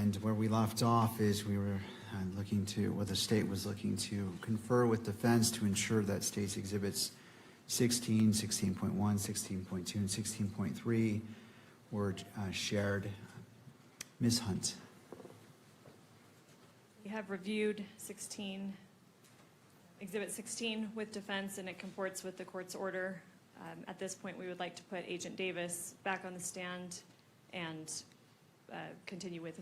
And where we left off is we were the state was looking to confer with defense to ensure that state's exhibits 16, 16.1, 16.2, and 16.3 were shared. Ms. Hunt. We have reviewed Exhibit 16 with defense, and it comports with the court's order. At this point, we would like to put Agent Davis back on the stand and continue with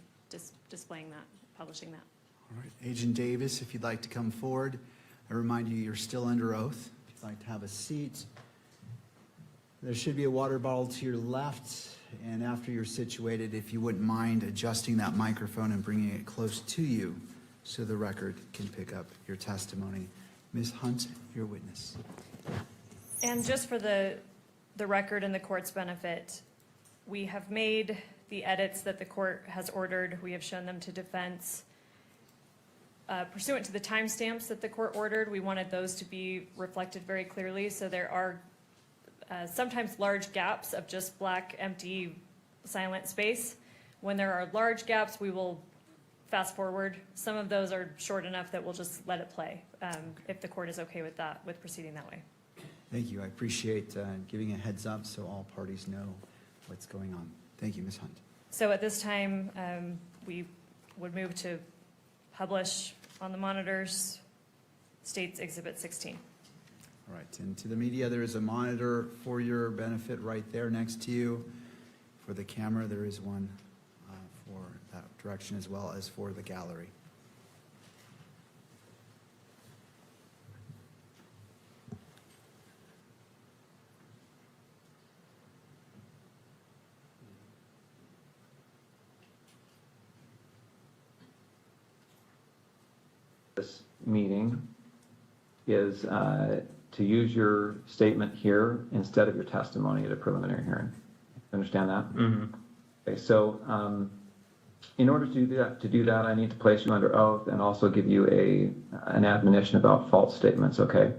displaying that, publishing that. All right, Agent Davis, if you'd like to come forward. I remind you, you're still under oath. If you'd like to have a seat. There should be a water bottle to your left, and after you're situated, if you wouldn't mind adjusting that microphone and bringing it close to you so the record can pick up your testimony. Ms. Hunt, your witness. And just for the record and the court's benefit, we have made the edits that the court has ordered. We have shown them to defense. Pursuant to the timestamps that the court ordered, we wanted those to be reflected very clearly. So there are sometimes large gaps of just black, empty, silent space. When there are large gaps, we will fast forward. Some of those are short enough that we'll just let it play if the court is okay with that, with proceeding that way. Thank you. I appreciate giving a heads up so all parties know what's going on. Thank you, Ms. Hunt. So at this time, we would move to publish on the monitors State's Exhibit 16. All right, and to the media, there is a monitor for your benefit right there next to you. For the camera, there is one for that direction as well as for the gallery. This meeting is to use your statement here instead of your testimony at a preliminary hearing. Understand that? Mm-hmm. Okay, so in order to do that, I need to place you under oath and also give you an admonition about false statements, okay?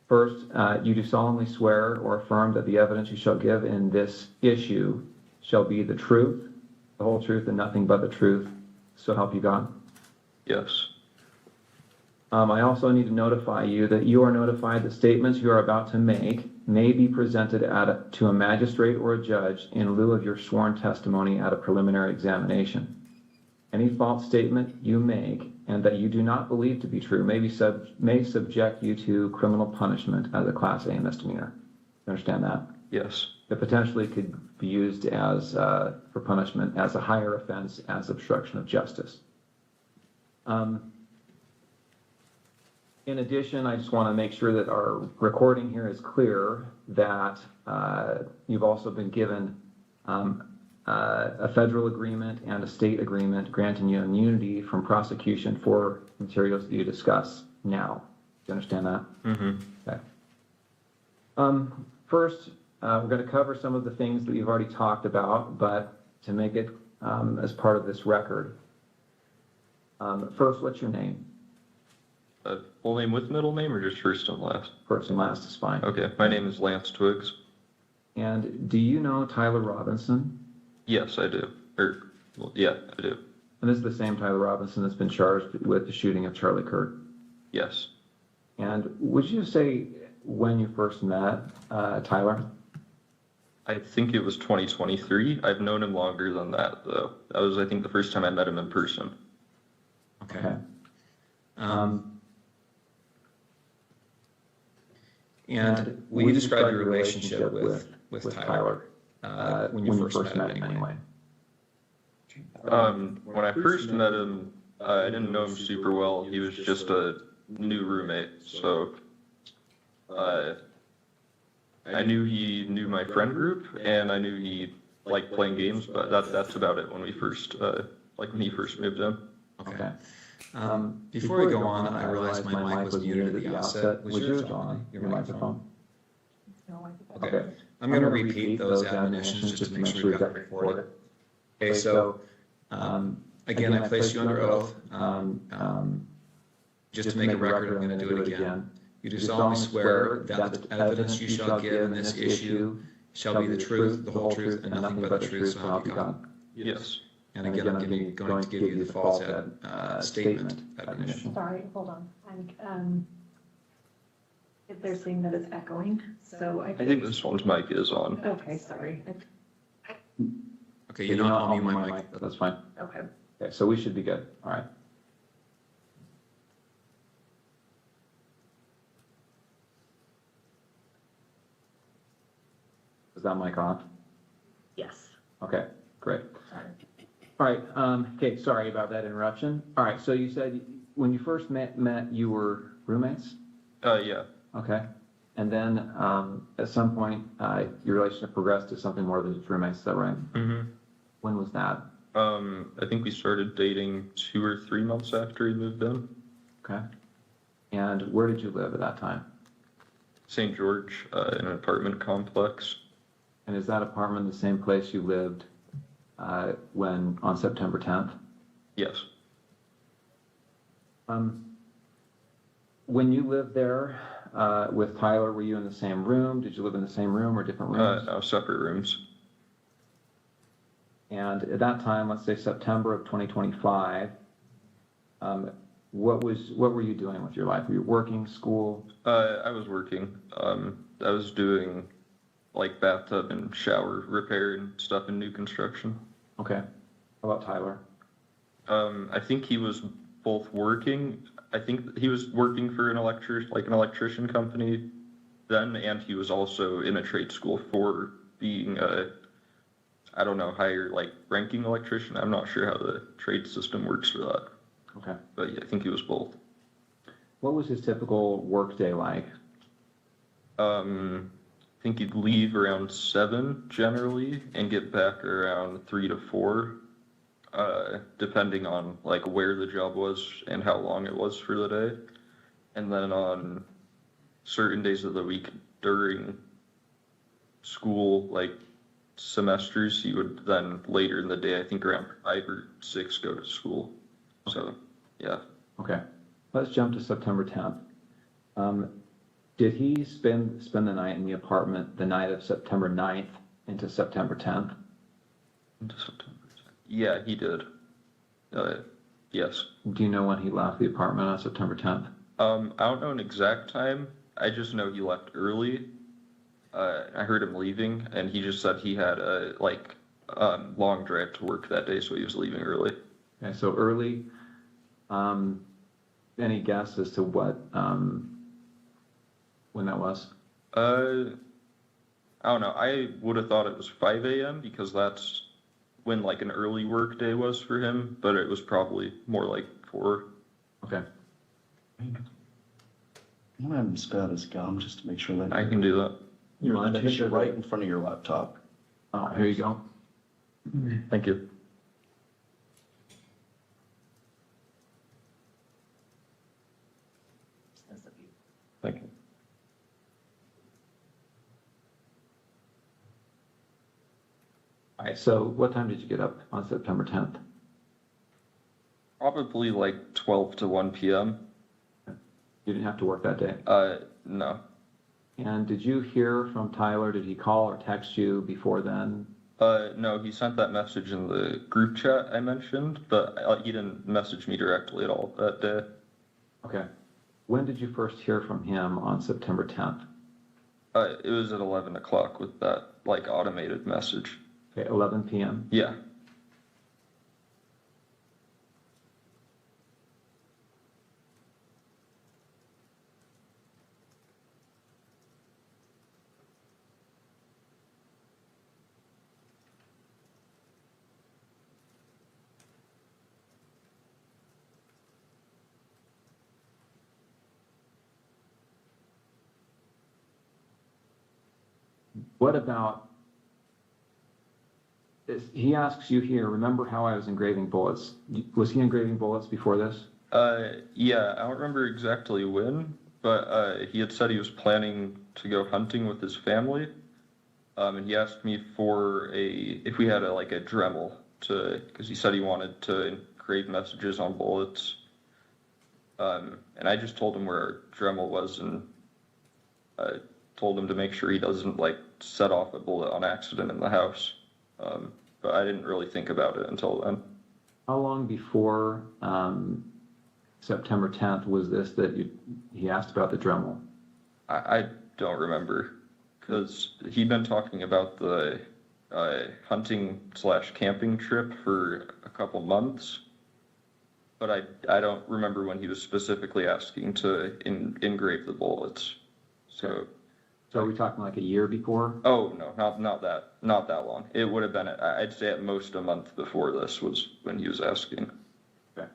First, you do solemnly swear or affirm that the evidence you shall give in this issue shall be the truth, the whole truth, and nothing but the truth, so help you God? Yes. I also need to notify you that you are notified that statements you are about to make may be presented to a magistrate or a judge in lieu of your sworn testimony at a preliminary examination. Any false statement you make and that you do not believe to be true may subject you to criminal punishment as a Class A misdemeanor. You understand that? Yes. It potentially could be used as for punishment as a higher offense as obstruction of justice. In addition, I just want to make sure that our recording here is clear that you've also been given a federal agreement and a state agreement granting you immunity from prosecution for materials that you discuss now. Do you understand that? Mm-hmm. Okay. First, we're going to cover some of the things that you've already talked about, but to make it as part of this record. First, what's your name? Full name with middle name or just first and last? First and last is fine. Okay, my name is Lance Twiggs. And do you know Tyler Robinson? Yes, I do. Yeah, I do. And this is the same Tyler Robinson that's been charged with the shooting of Charlie Kirk? Yes. And would you say when you first met Tyler? I think it was 2023. I've known him longer than that, though. That was, I think, the first time I met him in person. Okay. And will you describe your relationship with Tyler when you first met him anyway? When I first met him, I didn't know him super well. He was just a new roommate, so I knew he knew my friend group, and I knew he liked playing games, but that's about it when we first, when he first moved in. Okay. Before we go on, I realized my mic was muted at the outset. Was yours on, your microphone? No, Okay. I'm going to repeat those admonitions just to make sure we got it recorded. Okay, so again, I place you under oath. Just to make a record, I'm going to do it again. You do solemnly swear that the evidence you shall give in this issue shall be the truth, the whole truth, and nothing but the truth, so help you God. Yes. And again, I'm going to give you the false statement admonition. Sorry, hold on. If they're saying that it's echoing, so I think this one's mic is on. Okay, sorry. Okay, you know, I'll mute my mic. That's fine. Okay. Okay, so we should be good. All right. Is that mic off? Yes. Okay, great. Sorry. All right, okay, sorry about that interruption. All right, so you said when you first met you were roommates? Yeah. Okay. And then at some point, your relationship progressed to something more than just roommates, is that right? Mm-hmm. When was that? I think we started dating 2 or 3 months after he moved in. Okay. And where did you live at that time? St. George, in an apartment complex. And is that apartment the same place you lived when on September 10th? Yes. When you lived there with Tyler, were you in the same room? Did you live in the same room or different rooms? No, separate rooms. And at that time, let's say September of 2025, what were you doing with your life? Were you working, school? I was working. I was doing like bathtub and shower repair and stuff in new construction. Okay. How about Tyler? I think he was both working. I think he was working for an electrician company then, and he was also in a trade school for being I don't know, higher ranking electrician. I'm not sure how the trade system works for that. Okay. But yeah, I think he was both. What was his typical work day like? I think he'd leave around 7 generally and get back around 3 to 4, depending on where the job was and how long it was for the day. And then on certain days of the week during school, semesters, he would then later in the day, I think around 5 or 6, go to school. So, yeah. Okay. Let's jump to September 10th. Did he spend the night in the apartment the night of September 9th into September 10th? Into September 10th. Yeah, he did. Yes. Do you know when he left the apartment on September 10th? I don't know an exact time. I just know he left early. I heard him leaving, and he just said he had a long drive to work that day, so he was leaving early. Okay, so early. Any guess as to what when that was? I don't know. I would have thought it was 5 a.m. because that's when an early work day was for him, but it was probably more like 4. Okay. I'm gonna have him spit out his gum just to make sure that I can do that. your tissue right in front of your laptop. Oh, here you go. Thank you. Thank you. All right, so what time did you get up on September 10th? Probably 12 to 1 p.m. You didn't have to work that day. No. And did you hear from Tyler? Did he call or text you before then? No, he sent that message in the group chat I mentioned, but he didn't message me directly at all that day. Okay. When did you first hear from him on September 10th? It was at 11 o'clock with that automated message. Okay, 11 p.m. Yeah. What about, he asks you here, remember how I was engraving bullets? Was he engraving bullets before this? Yeah, I don't remember exactly when, but he had said he was planning to go hunting with his family. And he asked me for if we had a Dremel because he said he wanted to engrave messages on bullets. And I just told him where our Dremel was and told him to make sure he doesn't set off a bullet on accident in the house. But I didn't really think about it until then. How long before September 10th was this that he asked about the Dremel? I don't remember, because he'd been talking about the hunting/camping trip for a couple months, but I don't remember when he was specifically asking to engrave the bullets. So are we talking like a year before? oh no, not that long. It would have been I'd say at most a month before this was when he was asking. Okay.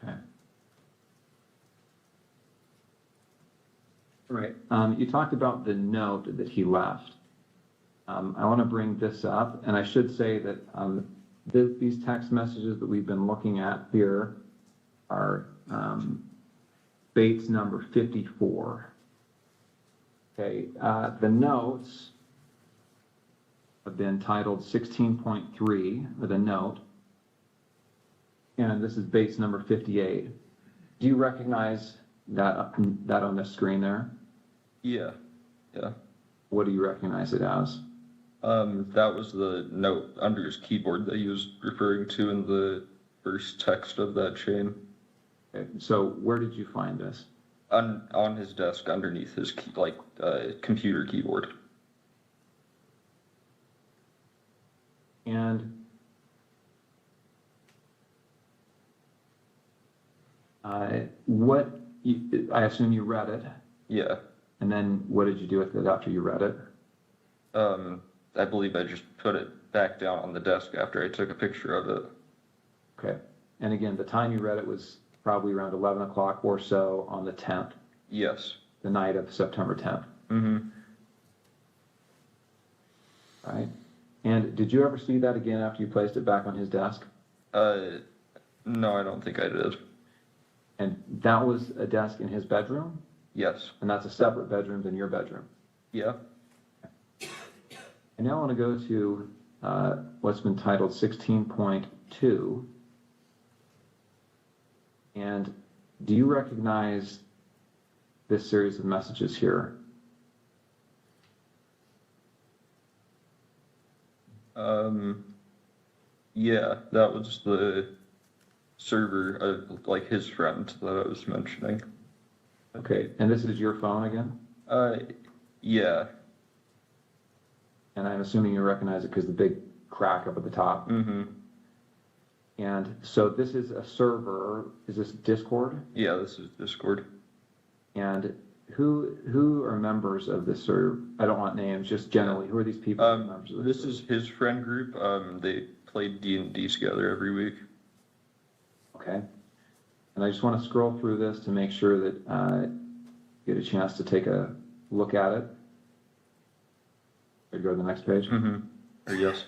Okay. All right. You talked about the note that he left. I want to bring this up, and I should say that these text messages that we've been looking at here are Bates number 54. Okay, the notes have been titled 16.3 with a note, and this is Bates number 58. Do you recognize that on the screen there? Yeah. What do you recognize it as? That was the note under his keyboard that he was referring to in the first text of that chain. Okay, so where did you find this? On his desk underneath his computer keyboard. And I assume you read it, Yeah. and then what did you do with it after you read it? I believe I just put it back down on the desk after I took a picture of it. Okay, and again, the time you read it was probably around 11 o'clock or so on the 10th, Yes. the night of September 10th, Mm-hmm. right? And did you ever see that again after you placed it back on his desk? No, I don't think I did. And that was a desk in his bedroom, Yes. and that's a separate bedroom than your bedroom. Yeah. I now want to go to what's been titled 16.2. And do you recognize this series of messages here? Yeah, that was the server of his friend that I was mentioning. Okay, and this is your phone again? Yeah. And I'm assuming you recognize it because the big crack up at the top. Mm-hmm. And so this is a server. Is this Discord? Yeah, this is Discord. And who are members of this server? I don't want names, just generally, who are these people who are members of This is his friend group. They played D&D together every week. Okay. And I just want to scroll through this to make sure that you get a chance to take a look at it. Ready to go to the next page? Mm-hmm. Or yes.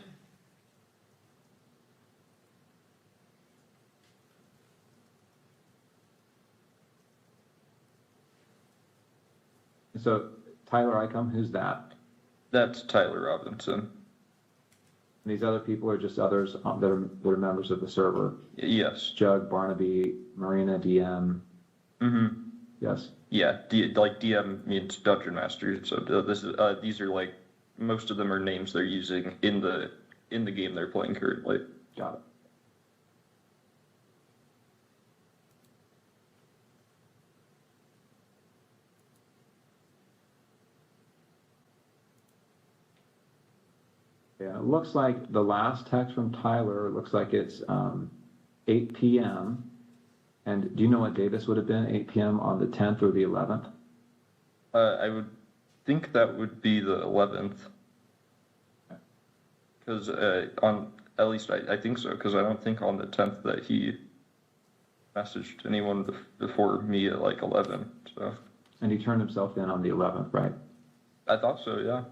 So Tyler Icom, who's that? That's Tyler Robinson. And these other people are just others that are members of the server. Yes. Jug, Barnaby, Marina, DM. Mm-hmm. Yes. Yeah, DM means Dungeon Master. So these are most of them are names they're using in the game they're playing currently. Got it. Yeah, it looks like the last text from Tyler, looks like it's 8 p.m. And do you know what day this would have been, 8 p.m. on the 10th or the 11th? I would think that would be the 11th. Because at least I think so, because I don't think on the 10th that he messaged anyone before me at 11. So And he turned himself in on the 11th, right? I thought so, yeah.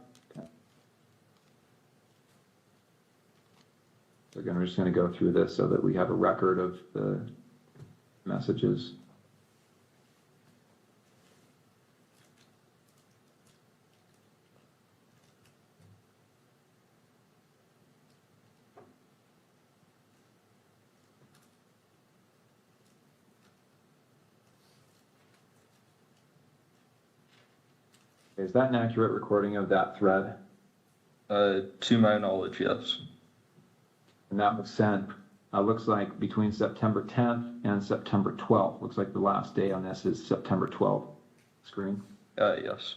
So again, we're just going to go through this so that we have a record of the messages. Is that an accurate recording of that thread? To my knowledge, yes. And that was sent, looks like between September 10th and September 12th. Looks like the last day on this is September 12th. Screen. Yes.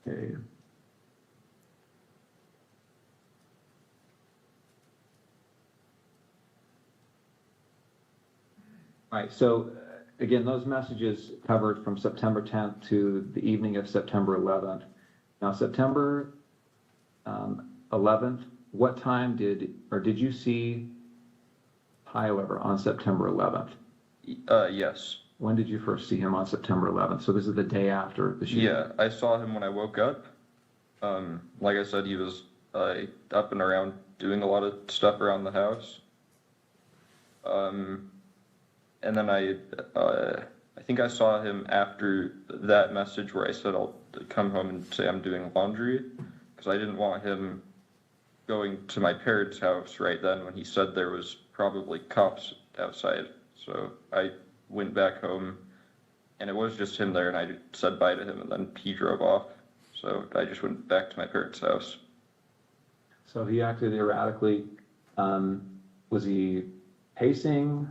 Okay. All right, so again, those messages covered from September 10th to the evening of September 11th. Now, September 11th, what time did you see Tyler on September 11th? Yes. When did you first see him on September 11th? So this is the day after the shooting? Yeah, I saw him when I woke up. Like I said, he was up and around doing a lot of stuff around the house. And then I think I saw him after that message where I said I'll come home and say I'm doing laundry, because I didn't want him going to my parents' house right then when he said there was probably cops outside. So I went back home, and it was just him there, and I said bye to him, and then he drove off. So I just went back to my parents' house. So he acted erratically. Was he pacing?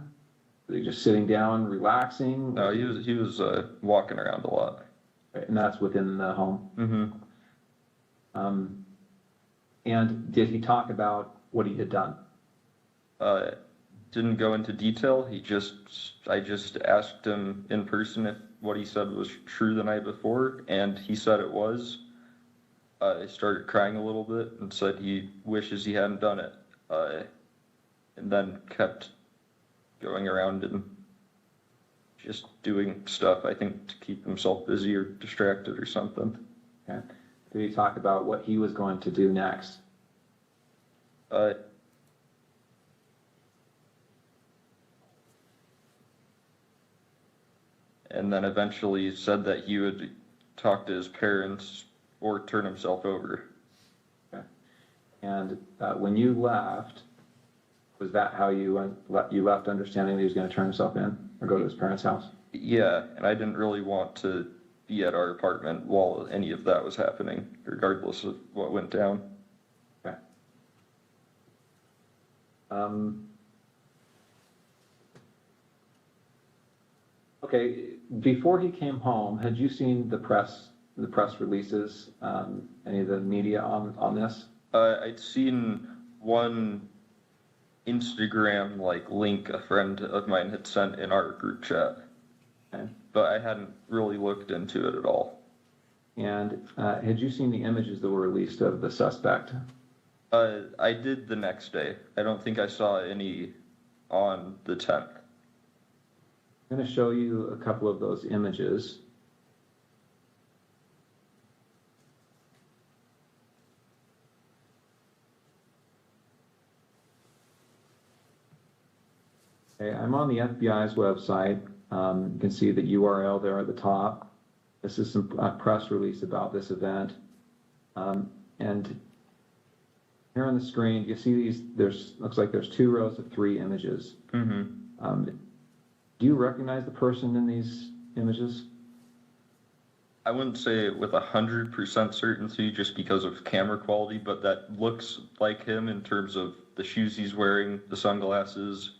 Was he just sitting down, relaxing? No, he was walking around a lot. Right, and that's within the home. Mm-hmm. And did he talk about what he had done? Didn't go into detail. I just asked him in person if what he said was true the night before, and he said it was. I started crying a little bit and said he wishes he hadn't done it, and then kept going around and just doing stuff, I think, to keep himself busy or distracted or something. Okay. Did he talk about what he was going to do next? And then eventually said that he would talk to his parents or turn himself over. Okay. And when you left, was that how you left, understanding that he was going to turn himself in or go to his parents' house? Yeah, and I didn't really want to be at our apartment while any of that was happening, regardless of what went down. Okay. Okay, before he came home, had you seen the press releases, any of the media on this? I'd seen one Instagram link a friend of mine had sent in our group chat, Okay. but I hadn't really looked into it at all. And had you seen the images that were released of the suspect? I did the next day. I don't think I saw any on the 10th. I'm going to show you a couple of those images. Okay, I'm on the FBI's website. You can see the URL there at the top. This is some press release about this event. And here on the screen, you see these, looks like there's 2 rows of 3 images. Mm-hmm. Do you recognize the person in these images? I wouldn't say it with 100% certainty just because of camera quality, but that looks like him in terms of the shoes he's wearing, the sunglasses.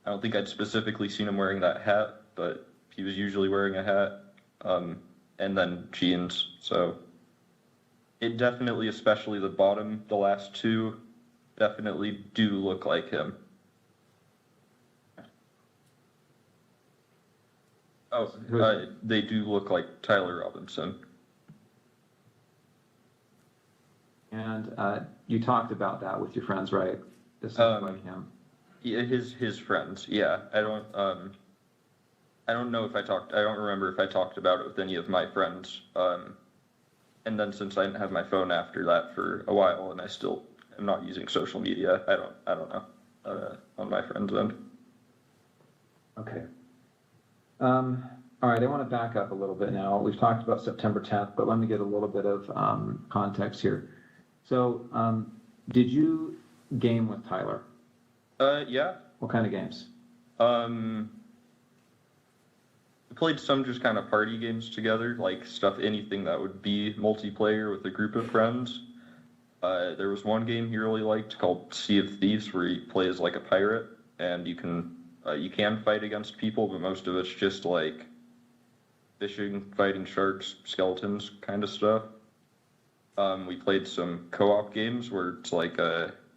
I don't think I'd specifically seen him wearing that hat, but he was usually wearing a hat, and then jeans. So it definitely, especially the bottom, the last 2, definitely do look like him. Oh, they do look like Tyler Robinson. And you talked about that with your friends, right? This looks like him. Yeah, his friends. Yeah, I don't know if I don't remember if I talked about it with any of my friends. And then since I didn't have my phone after that for a while, and I still am not using social media, I don't know on my friends' end. Okay. All right, I want to back up a little bit now. We've talked about September 10th, but let me get a little bit of context here. So, did you game with Tyler? Yeah. What kind of games? We played some just kind of party games together, like anything that would be multiplayer with a group of friends. There was one game he really liked called Sea of Thieves, where you play as like a pirate, and you can fight against people, but most of it's just like fishing, fighting sharks, skeletons, kind of stuff. We played some co-op games where it's like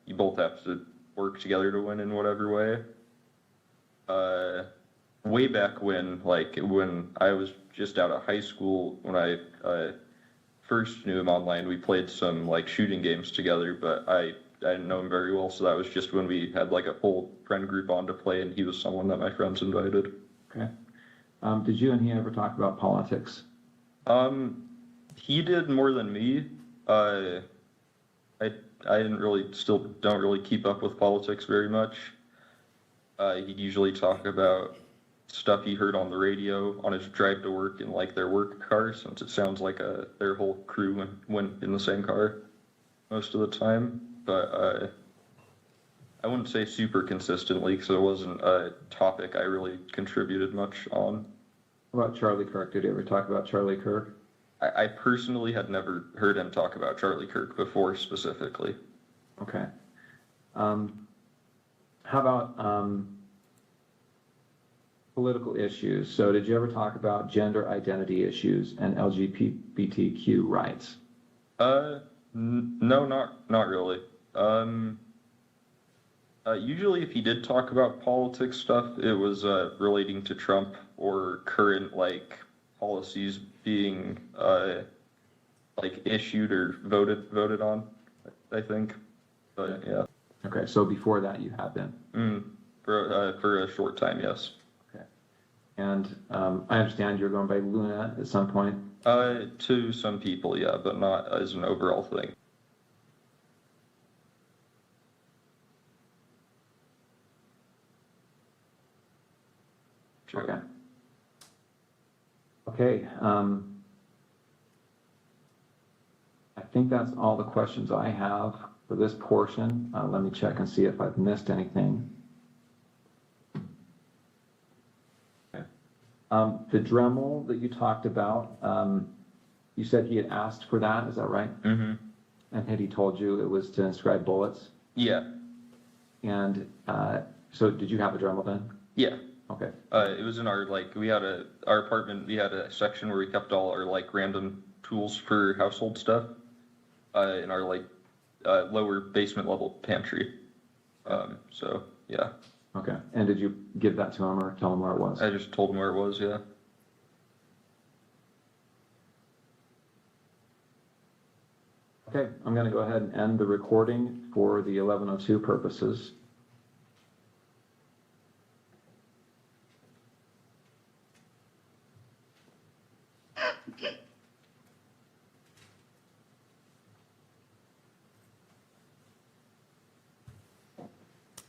you both have to work together to win in whatever way. Way back when I was just out of high school, when I first knew him online, we played some like shooting games together, but I didn't know him very well, so that was just when we had like a full friend group on to play, and he was someone that my friends invited. Okay. Did you and he ever talk about politics? He did more than me. I don't really keep up with politics very much. He'd usually talk about stuff he heard on the radio on his drive to work in like their work car, since it sounds like their whole crew went in the same car most of the time. But I wouldn't say super consistently, because it wasn't a topic I really contributed much on. What about Charlie Kirk? Did you ever talk about Charlie Kirk? I personally had never heard him talk about Charlie Kirk before specifically. Okay. How about political issues? So did you ever talk about gender identity issues and LGBTQ rights? No, not really. Usually if he did talk about politics stuff, it was relating to Trump or current like policies being like issued or voted on, I think. But yeah. Okay, so before that you have been. For a short time, yes. Okay. And I understand you're going by Luna at some point. To some people, yeah, but not as an overall thing. Okay. Okay. I think that's all the questions I have for this portion. Let me check and see if I've missed anything. Okay. The Dremel that you talked about, you said he had asked for that, is that right? Mm-hmm. And had he told you it was to inscribe bullets? Yeah. And so did you have a Dremel then? Yeah. Okay. It was in our our apartment. We had a section where we kept all our like random tools for household stuff. In our lower basement level pantry. So yeah. Okay. And did you give that to him or tell him where it was? I just told him where it was. Yeah. Okay, I'm going to go ahead and end the recording for the 1102 purposes.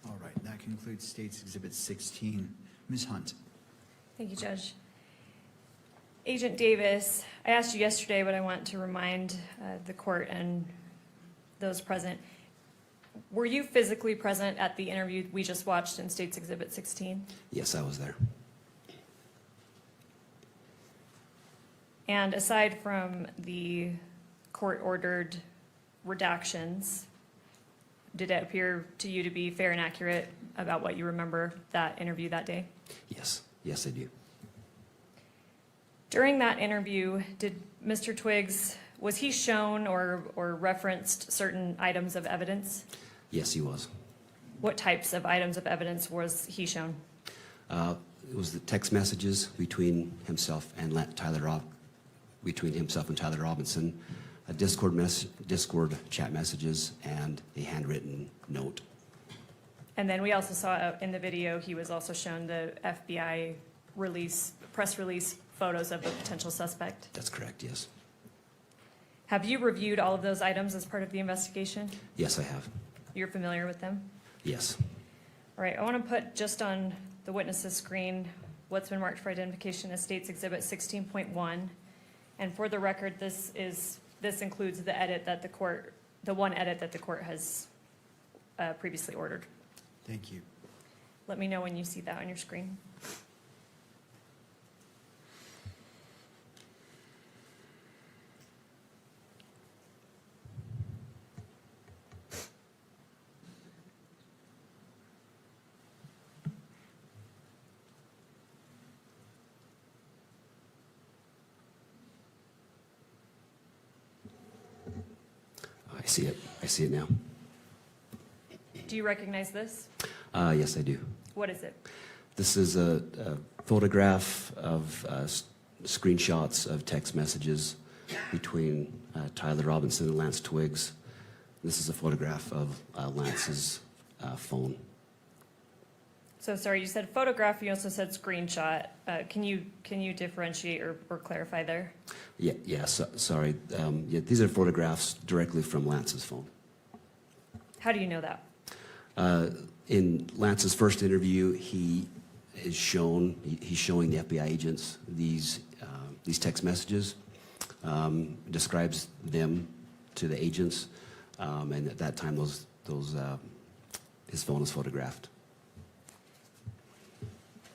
All right, that concludes State's Exhibit 16. Ms. Hunt. Thank you, Judge. Agent Davis, I asked you yesterday, but I want to remind the court and those present. Were you physically present at the interview we just watched in State's Exhibit 16? Yes, I was there. And aside from the court-ordered redactions, did it appear to you to be fair and accurate about what you remember that interview that day? Yes, yes, I do. During that interview, did Mr. Twiggs, was he shown or referenced certain items of evidence? Yes, he was. What types of items of evidence was he shown? It was the text messages between himself and Tyler Robinson, a Discord chat messages, and a handwritten note. And then we also saw in the video, he was also shown the FBI press release photos of the potential suspect. That's correct, yes. Have you reviewed all of those items as part of the investigation? Yes, I have. You're familiar with them? Yes. All right, I want to put just on the witness's screen what's been marked for identification as State's Exhibit 16.1. And for the record, this includes the edit that the court the one edit that the court has previously ordered. Thank you. Let me know when you see that on your screen. I see it. I see it now. Do you recognize this? Yes, I do. What is it? This is a photograph of screenshots of text messages between Tyler Robinson and Lance Twiggs. This is a photograph of Lance's phone. So sorry, you said photograph, you also said screenshot. Can you differentiate or clarify there? Sorry. These are photographs directly from Lance's phone. How do you know that? In Lance's first interview, he's showing the FBI agents these text messages, describes them to the agents, and at that time, his phone was photographed.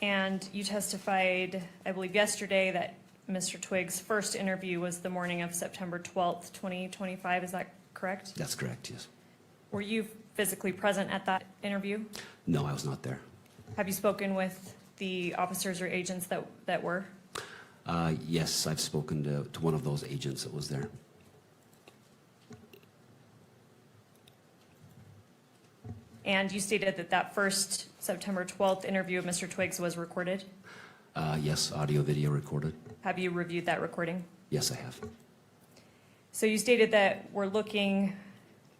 And you testified, I believe yesterday, that Mr. Twiggs' first interview was the morning of September 12th, 2025. Is that correct? That's correct, yes. Were you physically present at that interview? No, I was not there. Have you spoken with the officers or agents that were? Yes, I've spoken to one of those agents that was there. And you stated that first September 12th interview of Mr. Twiggs was recorded? Yes, audio, video recorded. Have you reviewed that recording? Yes, I have. So you stated that we're looking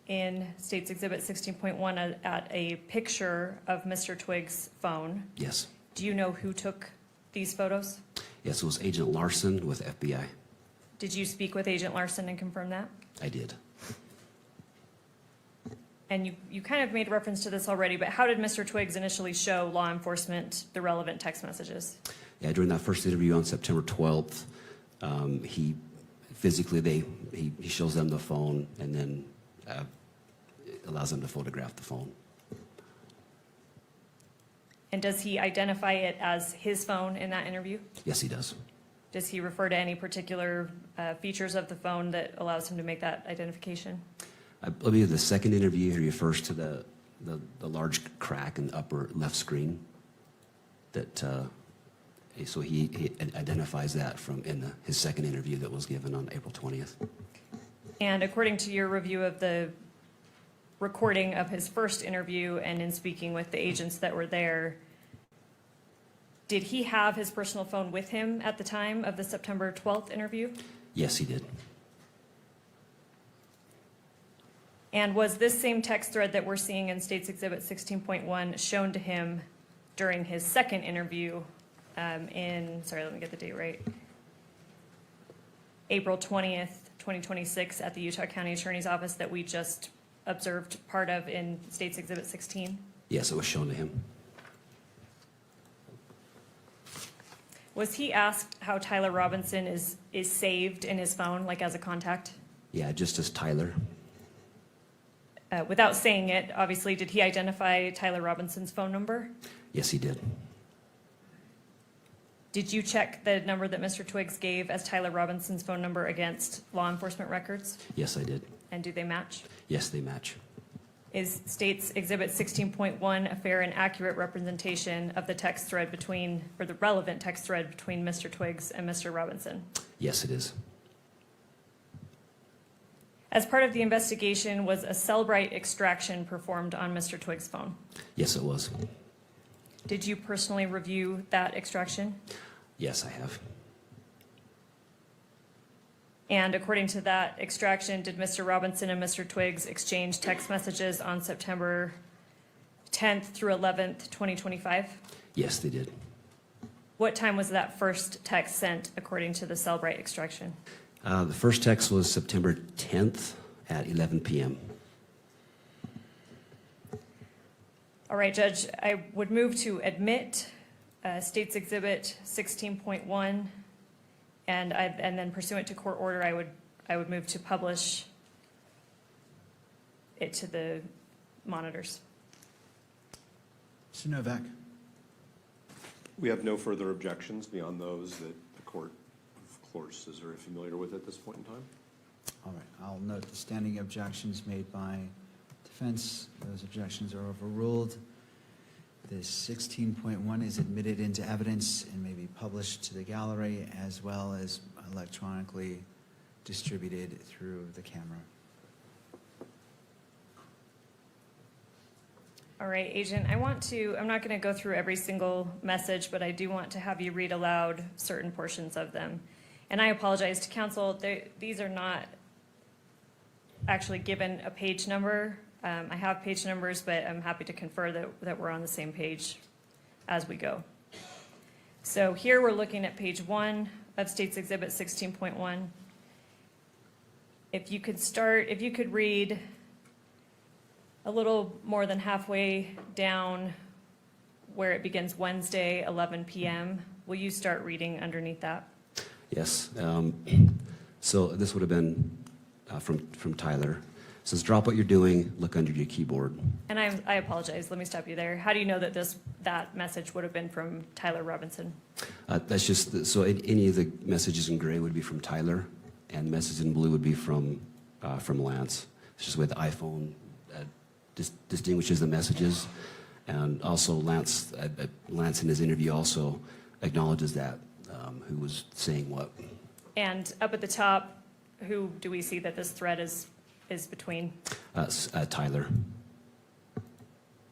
in State's Exhibit 16.1 at a picture of Mr. Twiggs' phone. Yes. Do you know who took these photos? Yes, it was Agent Larson with FBI. Did you speak with Agent Larson and confirm that? I did. And you kind of made reference to this already, but how did Mr. Twiggs initially show law enforcement the relevant text messages? Yeah, during that first interview on September 12th, he physically, he shows them the phone and then allows them to photograph the phone. And does he identify it as his phone in that interview? Yes, he does. Does he refer to any particular features of the phone that allows him to make that identification? I believe the second interview, he refers to the large crack in the upper left screen. So he identifies that from his second interview that was given on April 20th. And according to your review of the recording of his first interview and in speaking with the agents that were there, did he have his personal phone with him at the time of the September 12th interview? Yes, he did. And was this same text thread that we're seeing in State's Exhibit 16.1 shown to him during his second interview sorry, let me get the date right, April 20th, 2026 at the Utah County Attorney's Office that we just observed part of in State's Exhibit 16? Yes, it was shown to him. Was he asked how Tyler Robinson is saved in his phone, like as a contact? Yeah, just as Tyler. Without saying it, obviously, did he identify Tyler Robinson's phone number? Yes, he did. Did you check the number that Mr. Twiggs gave as Tyler Robinson's phone number against law enforcement records? Yes, I did. And do they match? Yes, they match. Is State's Exhibit 16.1 a fair and accurate representation of the text thread or the relevant text thread between Mr. Twiggs and Mr. Robinson? Yes, it is. As part of the investigation, was a Cellbrite extraction performed on Mr. Twiggs' phone? Yes, it was. Did you personally review that extraction? Yes, I have. And according to that extraction, did Mr. Robinson and Mr. Twiggs exchange text messages on September 10th through 11th, 2025? Yes, they did. What time was that first text sent according to the Cellbrite extraction? The first text was September 10th at 11 p.m. All right, Judge, I would move to admit State's Exhibit 16.1, and then pursuant to court order, I would move to publish it to the monitors. Mr. Novak? We have no further objections beyond those that the court, of course, is very familiar with at this point in time. All right, I'll note the standing objections made by defense. Those objections are overruled. This 16.1 is admitted into evidence and may be published to the gallery as well as electronically distributed through the camera. All right, Agent, I'm not going to go through every single message, but I do want to have you read aloud certain portions of them. And I apologize to counsel, these are not actually given a page number. I have page numbers, but I'm happy to confer that we're on the same page as we go. So here we're looking at page 1 of State's Exhibit 16.1. If you could read a little more than halfway down where it begins Wednesday, 11 p.m., will you start reading underneath that? Yes. So this would have been from Tyler. It says, drop what you're doing, look under your keyboard. And I apologize, let me stop you there. How do you know that that message would have been from Tyler Robinson? That's just, so any of the messages in gray would be from Tyler, and messages in blue would be from Lance. It's just the way the iPhone distinguishes the messages. And also Lance in his interview also acknowledges that, who was saying what. And up at the top, who do we see that this thread is between? Tyler.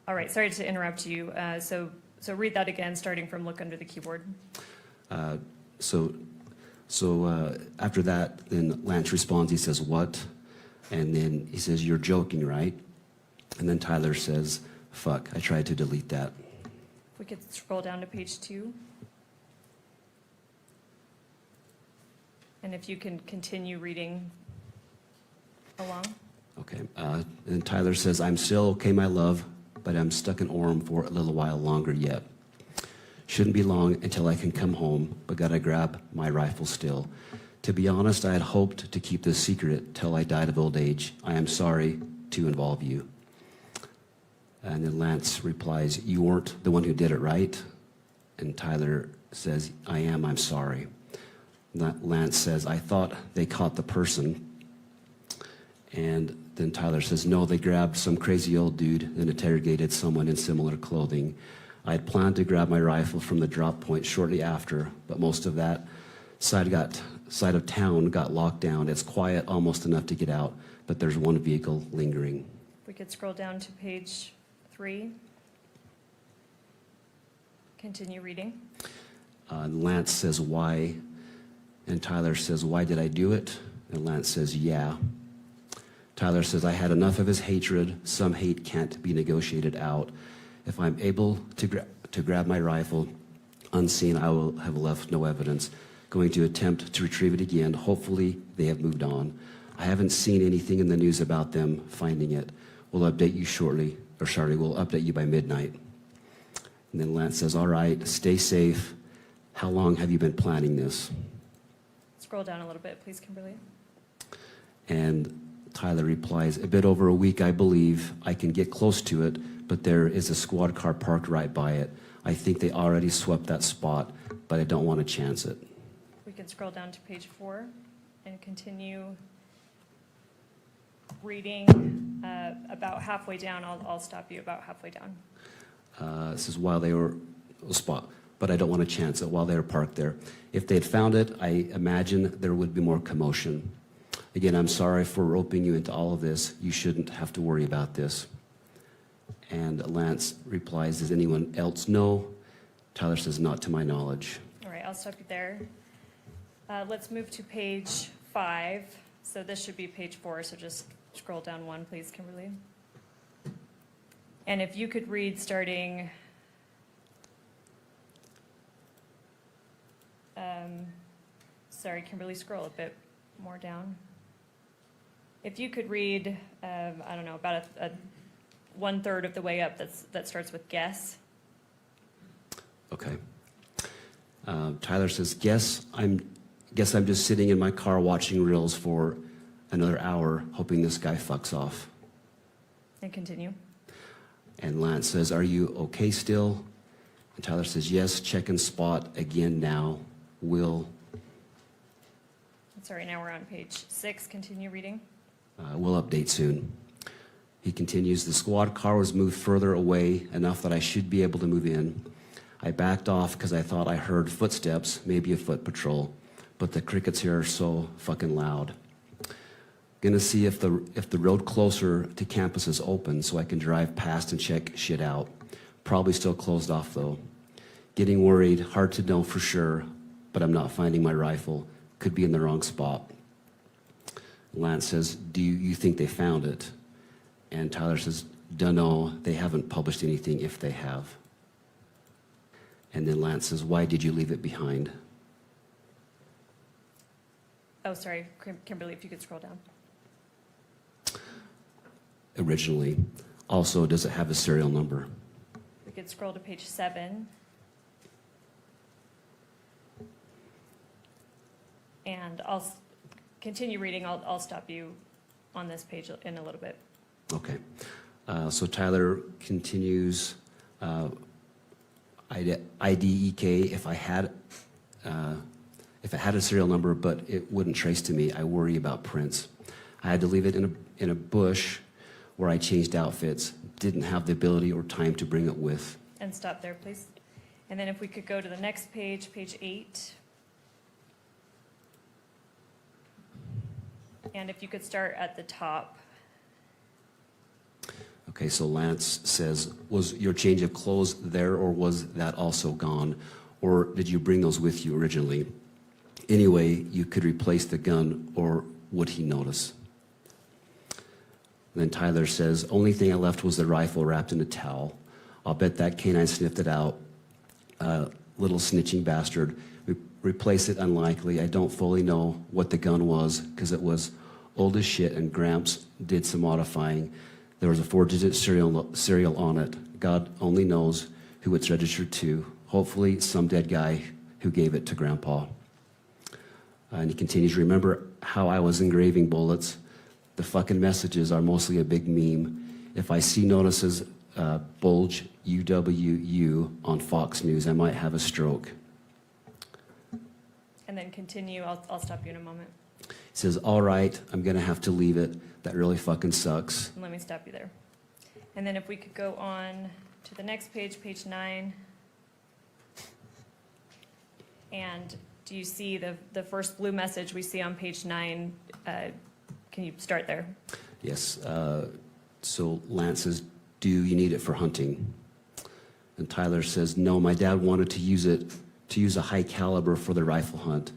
All right, sorry to interrupt you. So read that again, starting from look under the keyboard. So after that, then Lance responds, he says, what? And then he says, you're joking, right? And then Tyler says, fuck, I tried to delete that. If we could scroll down to page 2. And if you can continue reading along. Okay. And Tyler says, I'm still okay, my love, but I'm stuck in Orem for a little while longer yet. Shouldn't be long until I can come home, but gotta grab my rifle still. To be honest, I had hoped to keep this secret till I died of old age. I am sorry to involve you. And then Lance replies, you weren't the one who did it, right? And Tyler says, I am, I'm sorry. Lance says, I thought they caught the person. And then Tyler says, no, they grabbed some crazy old dude and interrogated someone in similar clothing. I had planned to grab my rifle from the drop point shortly after, but most of that side of town got locked down. It's quiet, almost enough to get out, but there's one vehicle lingering. If we could scroll down to page 3. Continue reading. And Lance says, why? And Tyler says, why did I do it? And Lance says, yeah. Tyler says, I had enough of his hatred. Some hate can't be negotiated out. If I'm able to grab my rifle unseen, I will have left no evidence. Going to attempt to retrieve it again. Hopefully they have moved on. I haven't seen anything in the news about them finding it. We'll update you shortly, we'll update you by midnight. And then Lance says, all right, stay safe. How long have you been planning this? Scroll down a little bit, please, Kimberly. And Tyler replies, a bit over a week, I believe. I can get close to it, but there is a squad car parked right by it. I think they already swept that spot, but I don't want to chance it. We can scroll down to page 4 and continue reading about halfway down. I'll stop you about halfway down. This is while they were spot, but I don't want to chance it while they were parked there. If they had found it, I imagine there would be more commotion. Again, I'm sorry for roping you into all of this. You shouldn't have to worry about this. And Lance replies, does anyone else know? Tyler says, not to my knowledge. All right, I'll stop you there. Let's move to page 5. So this should be page 4, so just scroll down 1, please, Kimberly. And if you could read starting, sorry, Kimberly, scroll a bit more down. If you could read, I don't know, about a 1/3 of the way up that starts with guess. Okay. Tyler says, guess I'm just sitting in my car watching reels for another hour, hoping this guy fucks off. And continue. And Lance says, "Are you okay still?" And Tyler says, "Yes, check and spot again now. Will Sorry, now we're on page 6. Continue reading. will update soon." He continues, "The squad car was moved further away enough that I should be able to move in. I backed off because I thought I heard footsteps, maybe a foot patrol, but the crickets here are so fucking loud. Gonna see if the road closer to campus is open so I can drive past and check shit out. Probably still closed off though. Getting worried, hard to know for sure, but I'm not finding my rifle. Could be in the wrong spot." Lance says, "Do you think they found it?" And Tyler says, "Dunno, they haven't published anything if they have." And then Lance says, "Why did you leave it behind?" Oh, sorry, Kimberly, if you could scroll down. Originally. Also, does it have a serial number? We could scroll to page 7. And continue reading. I'll stop you on this page in a little bit. Okay. So Tyler continues, IDEK, if it had a serial number, but it wouldn't trace to me, I worry about prints. I had to leave it in a bush where I changed outfits. Didn't have the ability or time to bring it with. And stop there, please. And then if we could go to the next page, page 8. And if you could start at the top. Okay, so Lance says, "Was your change of clothes there, or was that also gone? Or did you bring those with you originally? Anyway, you could replace the gun, or would he notice?" Then Tyler says, "Only thing I left was the rifle wrapped in a towel. I'll bet that canine sniffed it out. Little snitching bastard. Replace it unlikely. I don't fully know what the gun was because it was old as shit and Gramps did some modifying. There was a 4-digit serial on it. God only knows who it's registered to. Hopefully some dead guy who gave it to Grandpa." And he continues, "Remember how I was engraving bullets? The fucking messages are mostly a big meme. If I see notices bulge UWU on Fox News, I might have a stroke." And then continue. I'll stop you in a moment. He says, "All right, I'm gonna have to leave it. That really fucking sucks." And let me stop you there. And then if we could go on to the next page, page 9. And do you see the first blue message we see on page 9? Can you start there? Yes. So Lance says, "Do you need it for hunting?" And Tyler says, "No, my dad wanted to use a high caliber for the rifle hunt.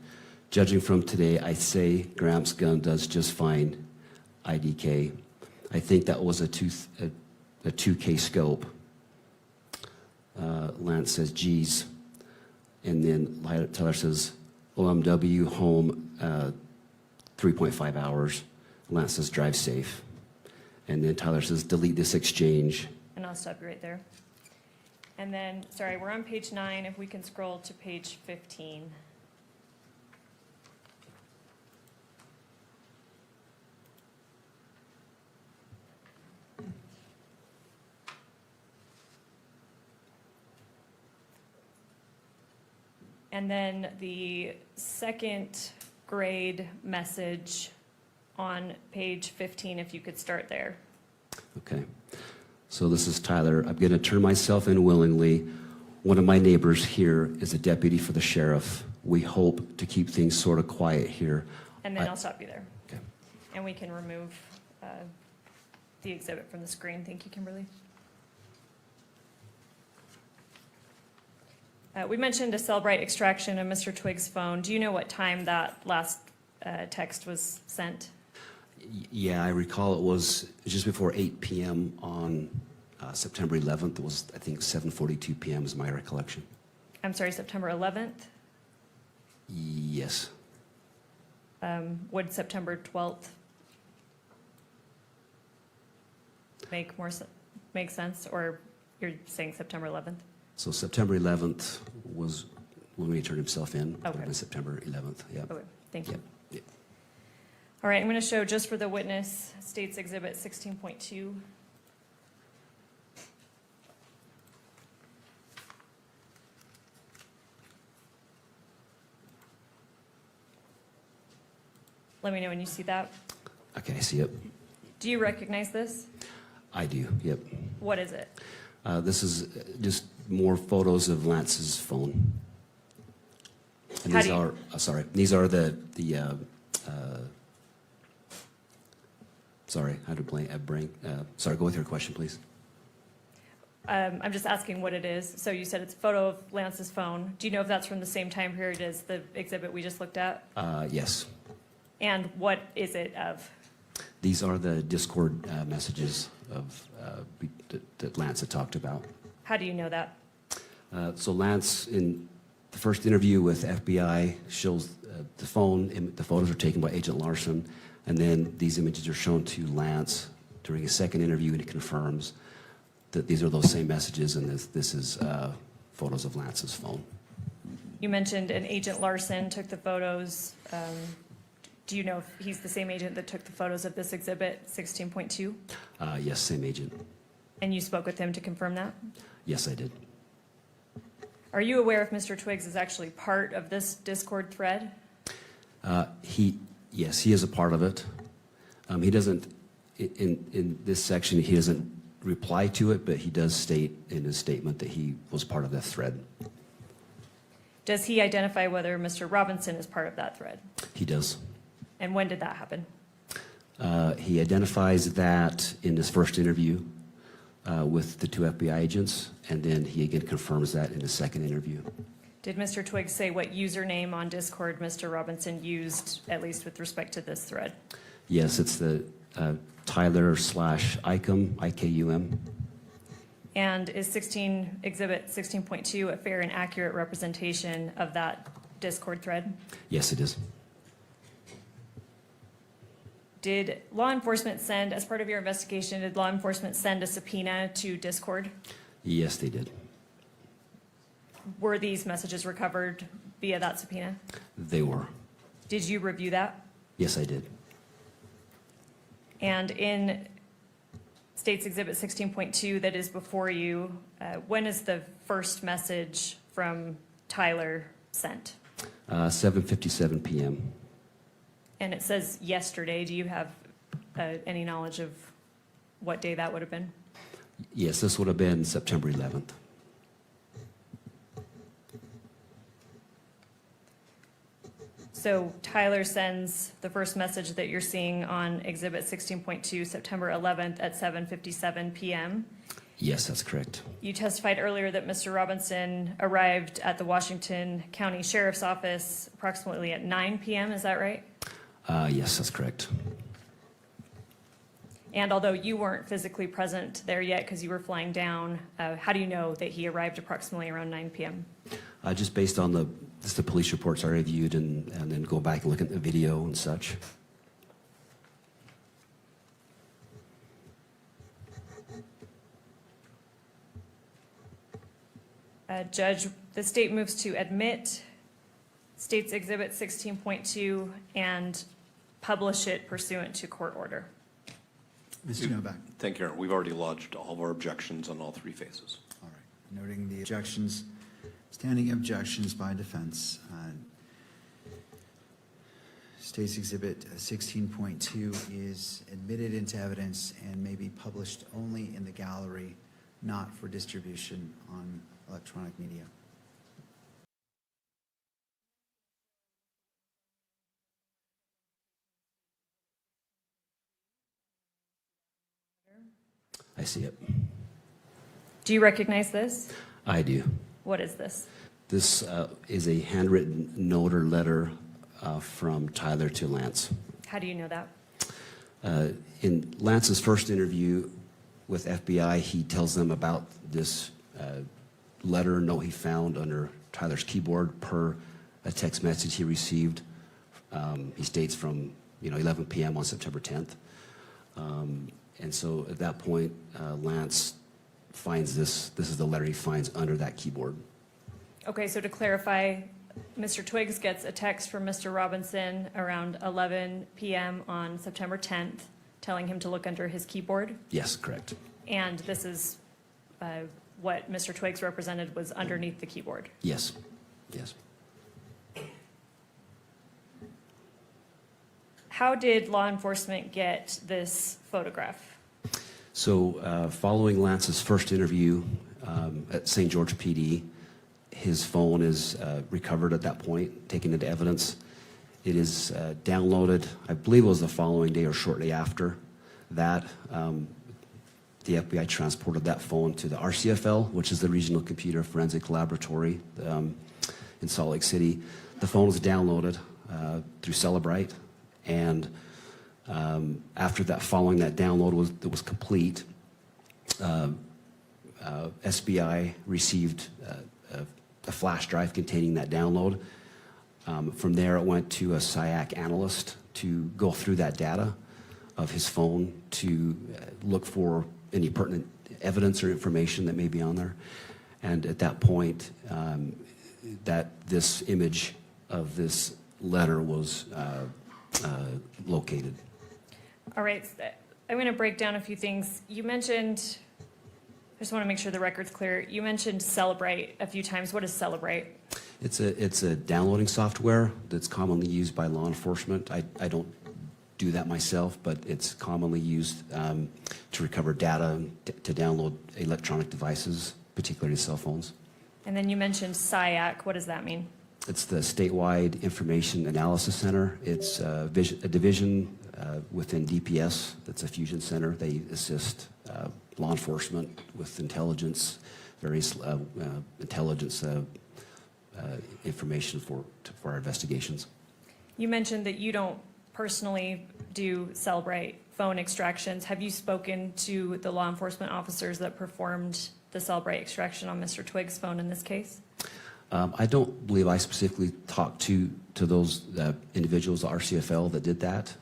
Judging from today, I say Gramps' gun does just fine. IDK. I think that was a 2K scope." Lance says, "Geez." And then Tyler says, "OMW home 3.5 hours. Lance says, "Drive safe." And then Tyler says, "Delete this exchange." And I'll stop you right there. And then, sorry, we're on page 9. If we can scroll to page 15. And then the second grade message on page 15, if you could start there. Okay. So this is Tyler. "I'm going to turn myself in willingly. One of my neighbors here is a deputy for the sheriff. We hope to keep things sort of quiet here." And then I'll stop you there. Okay. And we can remove the exhibit from the screen. Thank you, Kimberly. We mentioned a Cellbrite extraction of Mr. Twiggs' phone. Do you know what time that last text was sent? Yeah, I recall it was just before 8 p.m. on September 11th. It was, I think, 7:42 p.m. is my recollection. I'm sorry, September 11th? Yes. Would September 12th make sense, or you're saying September 11th? So September 11th was when he turned himself in. Okay. On September 11th, yeah. Okay, thank you. Yeah. All right, I'm going to show just for the witness, States Exhibit 16.2. Let me know when you see that. Okay, I see it. Do you recognize this? I do, yep. What is it? This is just more photos of Lance's phone. And How these do you- are, these are sorry, I had to blank, sorry, go with your question, please. I'm just asking what it is. So you said it's a photo of Lance's phone. Do you know if that's from the same time period as the exhibit we just looked at? Yes. And what is it of? These are the Discord messages of, that Lance had talked about. How do you know that? So Lance, in the first interview with FBI, shows the phone. The photos are taken by Agent Larson, and then these images are shown to Lance during a second interview, and he confirms that these are those same messages, and this is photos of Lance's phone. You mentioned an Agent Larson took the photos. Do you know if he's the same agent that took the photos of this exhibit, 16.2? Yes, same agent. And you spoke with him to confirm that? Yes, I did. Are you aware if Mr. Twiggs is actually part of this Discord thread? Yes, he is a part of it. He doesn't, in this section, he doesn't reply to it, but he does state in his statement that he was part of that thread. Does he identify whether Mr. Robinson is part of that thread? He does. And when did that happen? He identifies that in his first interview with the two FBI agents, and then he again confirms that in his second interview. Did Mr. Twiggs say what username on Discord Mr. Robinson used, at least with respect to this thread? Yes, it's the Tyler/Icum, IKUM. And is Exhibit 16.2 a fair and accurate representation of that Discord thread? Yes, it is. Did law enforcement send, as part of your investigation, did law enforcement send a subpoena to Discord? Yes, they did. Were these messages recovered via that subpoena? They were. Did you review that? Yes, I did. And in State's Exhibit 16.2 that is before you, when is the first message from Tyler sent? 7:57 p.m. And it says yesterday. Do you have any knowledge of what day that would have been? Yes, this would have been September 11th. So Tyler sends the first message that you're seeing on Exhibit 16.2, September 11th at 7:57 p.m. Yes, that's correct. You testified earlier that Mr. Robinson arrived at the Washington County Sheriff's Office approximately at 9 p.m., is that right? Yes, that's correct. And although you weren't physically present there yet because you were flying down, how do you know that he arrived approximately around 9 p.m.? Just based on the police reports I reviewed and then go back and look at the video and such. Judge, the state moves to admit State's Exhibit 16.2 and publish it pursuant to court order. Mr. Novak. Thank you, Aaron. We've already lodged all of our objections on all three phases. All right. Noting the objections, standing objections by defense. State's Exhibit 16.2 is admitted into evidence and may be published only in the gallery, not for distribution on electronic media. I see it. Do you recognize this? I do. What is this? This is a handwritten note or letter from Tyler to Lance. How do you know that? In Lance's first interview with FBI, he tells them about this letter note he found under Tyler's keyboard per a text message he received. He states from 11 p.m. on September 10th. And so at that point, Lance finds this is the letter he finds under that keyboard. Okay, so to clarify, Mr. Twiggs gets a text from Mr. Robinson around 11 p.m. on September 10th, telling him to look under his keyboard. Yes, correct. And this is what Mr. Twiggs represented was underneath the keyboard. Yes, yes. how did law enforcement get this photograph? So following Lance's first interview at St. George PD, his phone is recovered at that point, taken into evidence. It is downloaded, I believe it was the following day or shortly after that. The FBI transported that phone to the RCFL, which is the Regional Computer Forensic Laboratory in Salt Lake City. The phone was downloaded through Celebrite, and after that, following that download was complete, SBI received a flash drive containing that download. From there, it went to a SIAC analyst to go through that data of his phone to look for any pertinent evidence or information that may be on there. And at that point, that this image of this letter was located. All right, I'm going to break down a few things. You mentioned, I just want to make sure the record's clear. You mentioned Celebrite a few times. What is Celebrite? It's a downloading software that's commonly used by law enforcement. I don't do that myself, but it's commonly used to recover data, to download electronic devices, particularly cell phones. And then you mentioned SIAC. What does that mean? It's the Statewide Information Analysis Center. It's a division within DPS. That's a fusion center. They assist law enforcement with intelligence, various intelligence information for our investigations. You mentioned that you don't personally do Celebrite phone extractions. Have you spoken to the law enforcement officers that performed the Celebrite extraction on Mr. Twiggs' phone in this case? I don't believe I specifically talked to those individuals, the RCFL, that did that.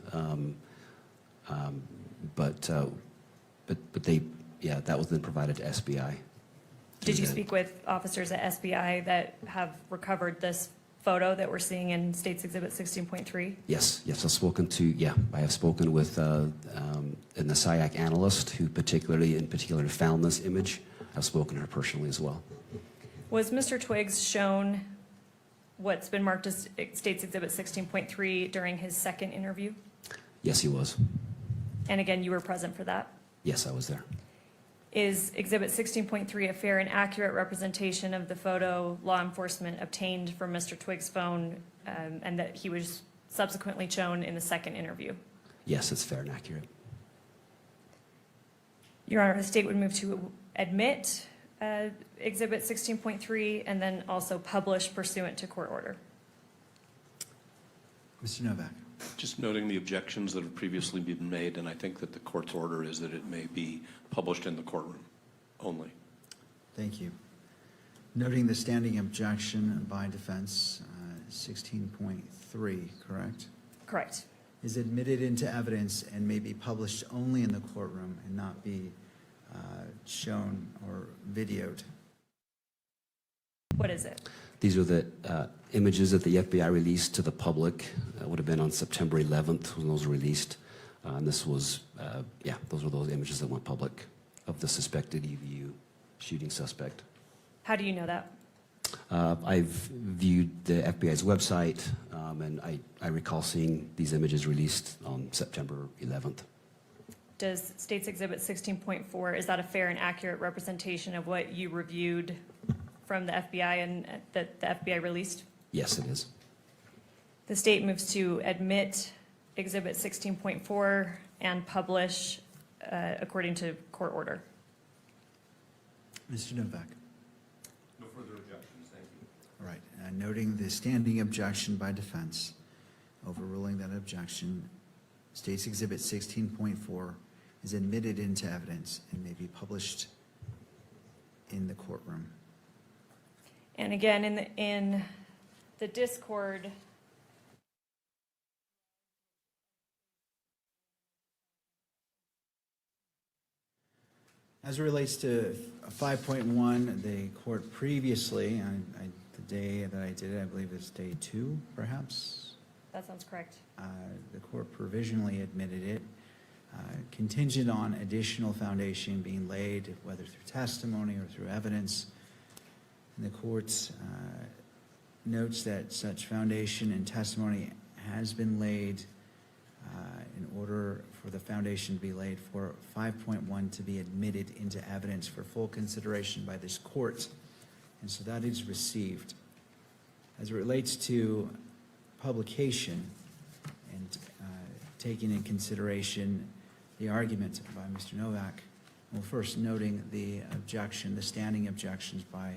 But they, yeah, that was then provided to SBI. Did you speak with officers at SBI that have recovered this photo that we're seeing in State's Exhibit 16.3? Yes, I've spoken to, I have spoken with the SIAC analyst who particularly found this image. I've spoken to her personally as well. Was Mr. Twiggs shown what's been marked as State's Exhibit 16.3 during his second interview? Yes, he was. And again, you were present for that? Yes, I was there. Is Exhibit 16.3 a fair and accurate representation of the photo law enforcement obtained from Mr. Twiggs' phone and that he was subsequently shown in the second interview? Yes, it's fair and accurate. Your Honor, the state would move to admit Exhibit 16.3 and then also publish pursuant to court order. Mr. Novak. Just noting the objections that have previously been made, and I think that the court's order is that it may be published in the courtroom only. Thank you. Noting the standing objection by defense, 16.3, correct? Correct. Is admitted into evidence and may be published only in the courtroom and not be shown or videoed. What is it? These are the images that the FBI released to the public. Would have been on September 11th when those were released. And this was, those were those images that went public of the suspected EVU shooting suspect. How do you know that? I've viewed the FBI's website, and I recall seeing these images released on September 11th. Does State's Exhibit 16.4, is that a fair and accurate representation of what you reviewed from the FBI and that the FBI released? Yes, it is. The state moves to admit Exhibit 16.4 and publish according to court order. Mr. Novak. No further objections, thank you. All right, noting the standing objection by defense, overruling that objection, State's Exhibit 16.4 is admitted into evidence and may be published in the courtroom. And again, in the Discord, As it relates to 5.1, the court previously, the day that I did it, I believe it's day 2, perhaps, that sounds correct. the court provisionally admitted it, contingent on additional foundation being laid, whether through testimony or through evidence. And the court notes that such foundation and testimony has been laid in order for the foundation to be laid for 5.1 to be admitted into evidence for full consideration by this court. And so that is received. As it relates to publication and taking in consideration the argument by Mr. Novak, well, first noting the objection, the standing objections by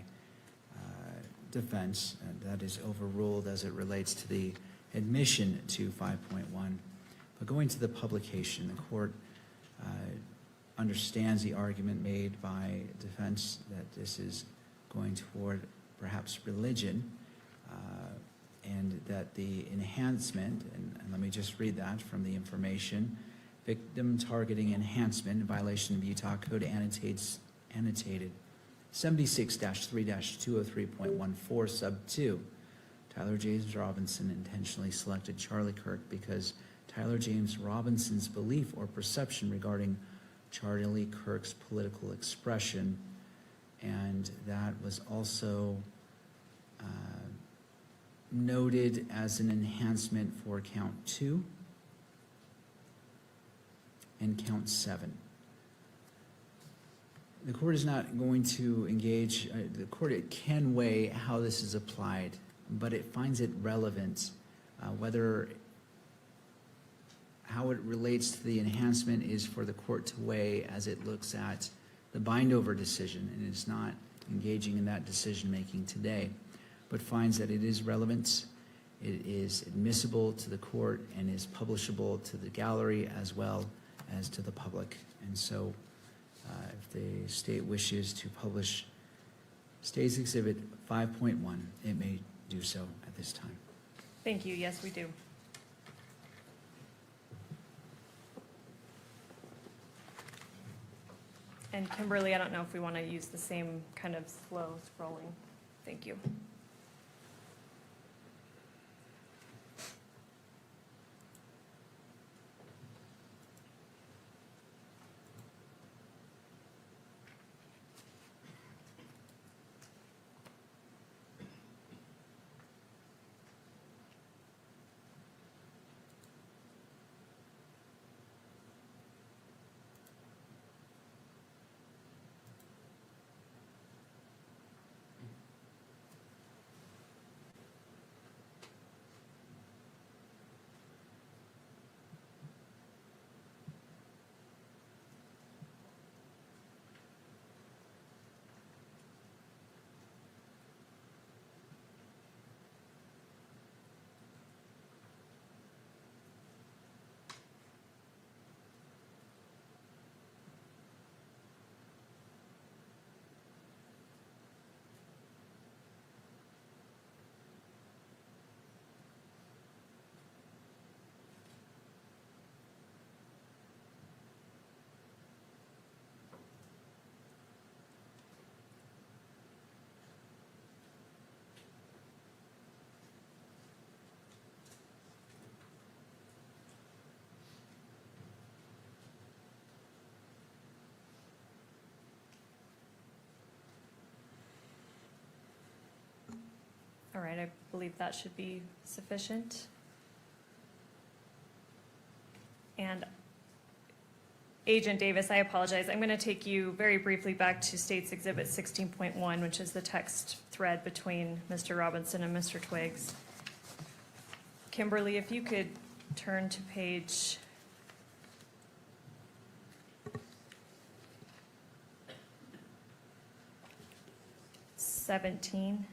defense, that is overruled as it relates to the admission to 5.1. But going to the publication, the court understands the argument made by defense that this is going toward perhaps religion, and that the enhancement, and let me just read that from the information, victim targeting enhancement in violation of Utah Code annotated 76-3-203.14 sub 2. Tyler James Robinson intentionally selected Charlie Kirk because Tyler James Robinson's belief or perception regarding Charlie Kirk's political expression, and that was also noted as an enhancement for count 2 and count 7. The court is not going to engage, the court can weigh how this is applied, but it finds it relevant, how it relates to the enhancement is for the court to weigh as it looks at the bind-over decision, and is not engaging in that decision-making today, but finds that it is relevant, it is admissible to the court, and is publishable to the gallery as well as to the public. And so if the state wishes to publish State's Exhibit 5.1, it may do so at this time. Thank you. Yes, we do. And Kimberly, I don't know if we want to use the same kind of slow scrolling. Thank you. All right, I believe that should be sufficient. And Agent Davis, I apologize. I'm going to take you very briefly back to State's Exhibit 16.1, which is the text thread between Mr. Robinson and Mr. Twiggs. Kimberly, if you could turn to page 17.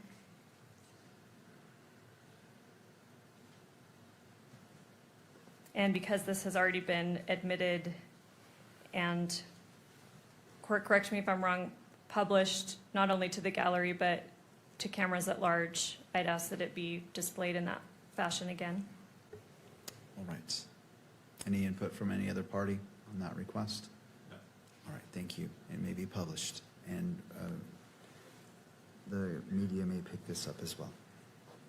And because this has already been admitted and, court, correct me if I'm wrong, published not only to the gallery but to cameras at large, I'd ask that it be displayed in that fashion again. All right. Any input from any other party on that request? No. All right, thank you. It may be published, and the media may pick this up as well.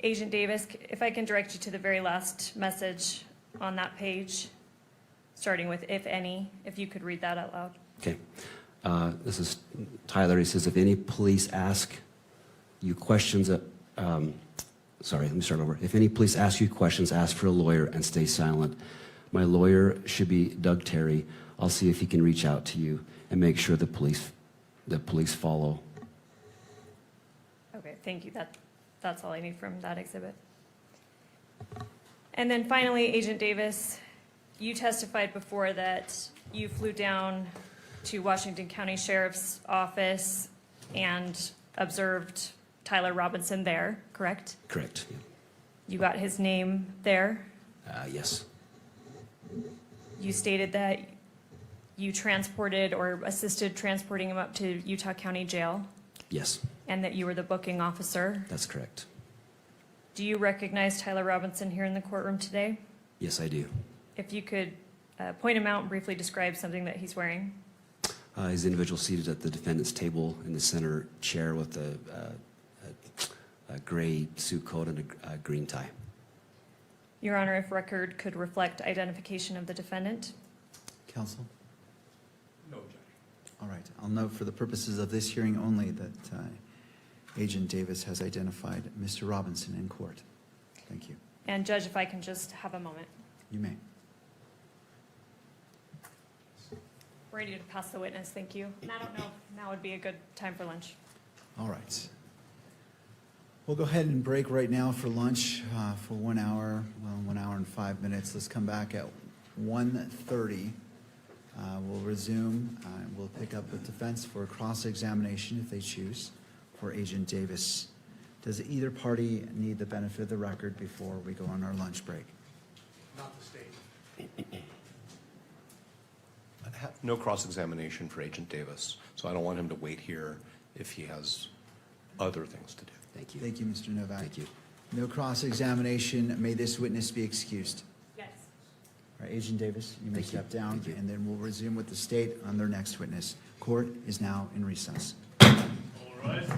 Agent Davis, if I can direct you to the very last message on that page, starting with "if any," if you could read that out loud. Okay. This is Tyler. He says, if any police ask you questions, sorry, let me start over. If any police ask you questions, ask for a lawyer and stay silent. My lawyer should be Doug Terry. I'll see if he can reach out to you and make sure the police follow. Okay, thank you. That's all I need from that exhibit. And then finally, Agent Davis, you testified before that you flew down to Washington County Sheriff's Office and observed Tyler Robinson there, correct? Correct. You got his name there. Yes. You stated that you transported or assisted transporting him up to Utah County Jail Yes, and that you were the booking officer. that's correct. Do you recognize Tyler Robinson here in the courtroom today? Yes, I do. If you could point him out and briefly describe something that he's wearing. He's an individual seated at the defendant's table in the center chair with a gray suit coat and a green tie. Your Honor, if record could reflect identification of the defendant. Counsel? No objection. All right, I'll note for the purposes of this hearing only that Agent Davis has identified Mr. Robinson in court. Thank you. And Judge, if I can just have a moment. You may. We're ready to pass the witness, thank you. And I don't know if now would be a good time for lunch. All right. We'll go ahead and break right now for lunch for 1 hour, 1 hour and 5 minutes. Let's come back at 1:30. We'll resume. We'll pick up with defense for cross-examination if they choose for Agent Davis. Does either party need the benefit of the record before we go on our lunch break? Not the state. No cross-examination for Agent Davis, so I don't want him to wait here if he has other things to do. Thank you. Thank you, Mr. Novak. Thank you. No cross-examination. May this witness be excused. Yes. All right, Agent Davis, you may Thank you. step down, Thank you. and then we'll resume with the state on their next witness. Court is now in recess. All rise.